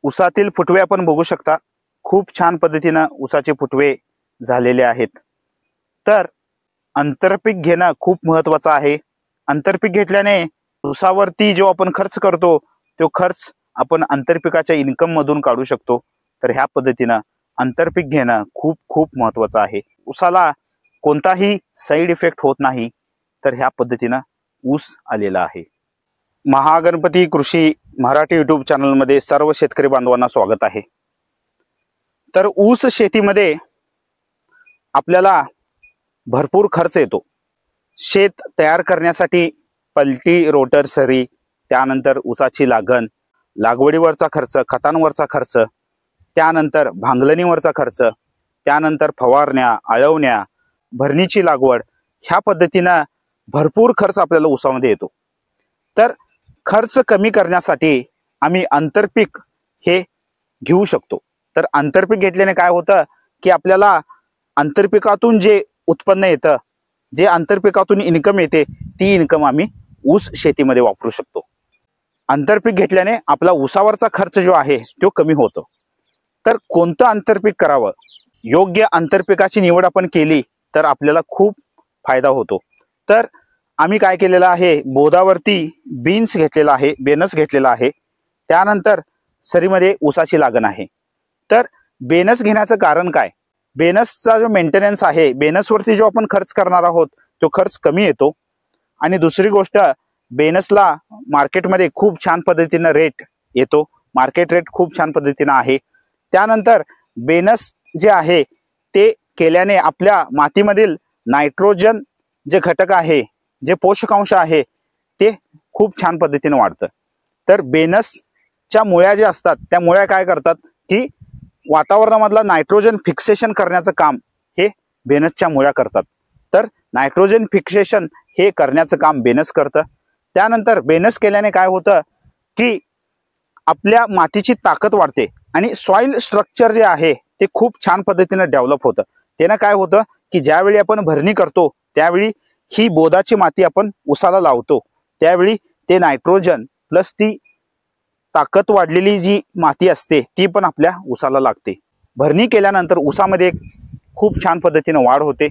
ऊसातील फुटवे आपण बघू शकता, खूप छान पद्धतीने ऊसाचे फुटवे झालेले आहेत। तर आंतरपीक घेणं खूप महत्त्वाचं आहे। आंतरपीक घेतल्याने ऊसावरती जो आपण खर्च करतो तो खर्च आपण आंतरपिकाच्या इन्कम मधून काढू शकतो। तर ह्या पद्धतीने आंतरपीक घेणं खूप खूप महत्त्वाचं आहे। ऊसाला कोणताही साइड इफेक्ट होत नाही, तर ह्या पद्धतीने ऊस आलेला आहे। महागणपती कृषी मराठी यूट्यूब चॅनल मध्ये सर्व शेतकरी बांधवांना स्वागत आहे। तर ऊस शेतीमध्ये आपल्याला भरपूर खर्च येतो। शेत तयार करण्यासाठी पलटी, रोटर, सरी, त्यानंतर ऊसाची लागण, लागवडीवरचा खर्च, खतांवरचा खर्च, त्यानंतर भांगलणीवरचा खर्च, त्यानंतर फवारण्या, आळवण्या, भरणीची लागवड, ह्या पद्धतीने भरपूर खर्च आपल्याला ऊसामध्ये येतो। तर खर्च कमी करण्यासाठी आम्ही आंतरपीक हे घेऊ शकतो। तर आंतरपीक घेतल्याने काय होतं की आपल्याला आंतरपिकातून जे उत्पन्न येतं, जे आंतरपिकातून इन्कम येते, ती इन्कम आम्ही ऊस शेतीमध्ये वापरू शकतो। आंतरपीक घेतल्याने आपला ऊसावरचा खर्च जो आहे तो कमी होतो। तर कोणतं आंतरपीक करावं, योग्य आंतरपिकाची निवड आपण केली तर आपल्याला खूप फायदा होतो। तर आम्ही काय केलेलं आहे, बोधावरती बीन्स घेतलेला आहे, बेनस घेतलेला आहे, त्यानंतर सरीमध्ये ऊसाची लागण आहे। तर बेनस घेण्याचं कारण काय, बेनसचा जो मेंटेनन्स आहे, बेनसवरती जो आपण खर्च करणार आहोत तो खर्च कमी येतो। आणि दुसरी गोष्ट, बेनसला मार्केटमध्ये खूप छान पद्धतीने रेट येतो, मार्केट रेट खूप छान पद्धतीने आहे। त्यानंतर बेनस जे आहे ते केल्याने आपल्या मातीमधील नायट्रोजन जे घटक आहे, जे पोषकांश आहे, ते खूप छान पद्धतीने वाढतं। तर बेनसच्या मुळ्या जे असतात त्या मुळ्या काय करतात की वातावरणामधला नायट्रोजन फिक्सेशन करण्याचं काम हे बेनसच्या मुळ्या करतात। तर नायट्रोजन फिक्सेशन हे करण्याचं काम बेनस करतं। त्यानंतर बेनस केल्याने काय होतं की आपल्या मातीची ताकद वाढते आणि सॉइल स्ट्रक्चर जे आहे ते खूप छान पद्धतीने डेव्हलप होतं। त्यानं काय होतं की ज्यावेळी आपण भरणी करतो त्यावेळी ही बोधाची माती आपण ऊसाला लावतो, त्यावेळी ते नायट्रोजन प्लस ती ताकद वाढलेली जी माती असते ती पण आपल्या ऊसाला लागते। भरणी केल्यानंतर ऊसामध्ये खूप छान पद्धतीने वाढ होते।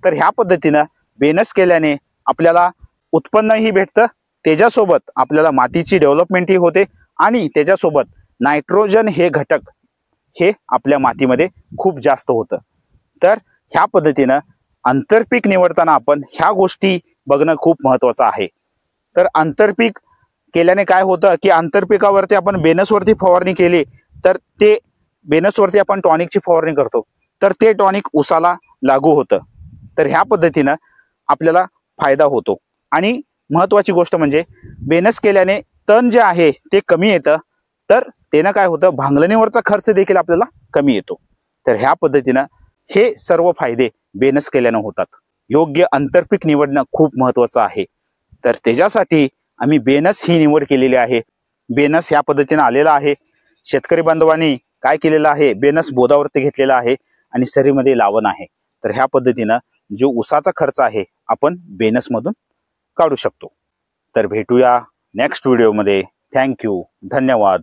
तर ह्या पद्धतीने बेनस केल्याने आपल्याला उत्पन्नही भेटतं, त्याच्यासोबत आपल्याला मातीची डेव्हलपमेंटही होते आणि त्याच्यासोबत नायट्रोजन हे घटक हे आपल्या मातीमध्ये खूप जास्त होतं। तर ह्या पद्धतीने आंतरपीक निवडताना आपण ह्या गोष्टी बघणं खूप महत्त्वाचं आहे। तर आंतरपीक केल्याने काय होतं की आंतरपिकावरती आपण बेनसवरती फवारणी केली तर ते बेनसवरती आपण टॉनिकची फवारणी करतो, तर ते टॉनिक ऊसाला लागू होतं। तर ह्या पद्धतीने आपल्याला फायदा होतो। आणि महत्त्वाची गोष्ट म्हणजे बेनस केल्याने तण जे आहे ते कमी येतं, तर त्यानं काय होतं, भांगलणीवरचा खर्च देखील आपल्याला कमी येतो। तर ह्या पद्धतीने हे सर्व फायदे बेनस केल्याने होतात। योग्य आंतरपीक निवडणं खूप महत्त्वाचं आहे। तर त्याच्यासाठी आम्ही बेनस ही निवड केलेली आहे। बेनस ह्या पद्धतीने आलेला आहे। शेतकरी बांधवांनी काय केलेलं आहे, बेनस बोधावरती घेतलेला आहे आणि सरीमध्ये लावण आहे। तर ह्या पद्धतीने जो ऊसाचा खर्च आहे आपण बेनस मधून काढू शकतो। तर भेटूया नेक्स्ट व्हिडिओमध्ये। थँक्यू, धन्यवाद।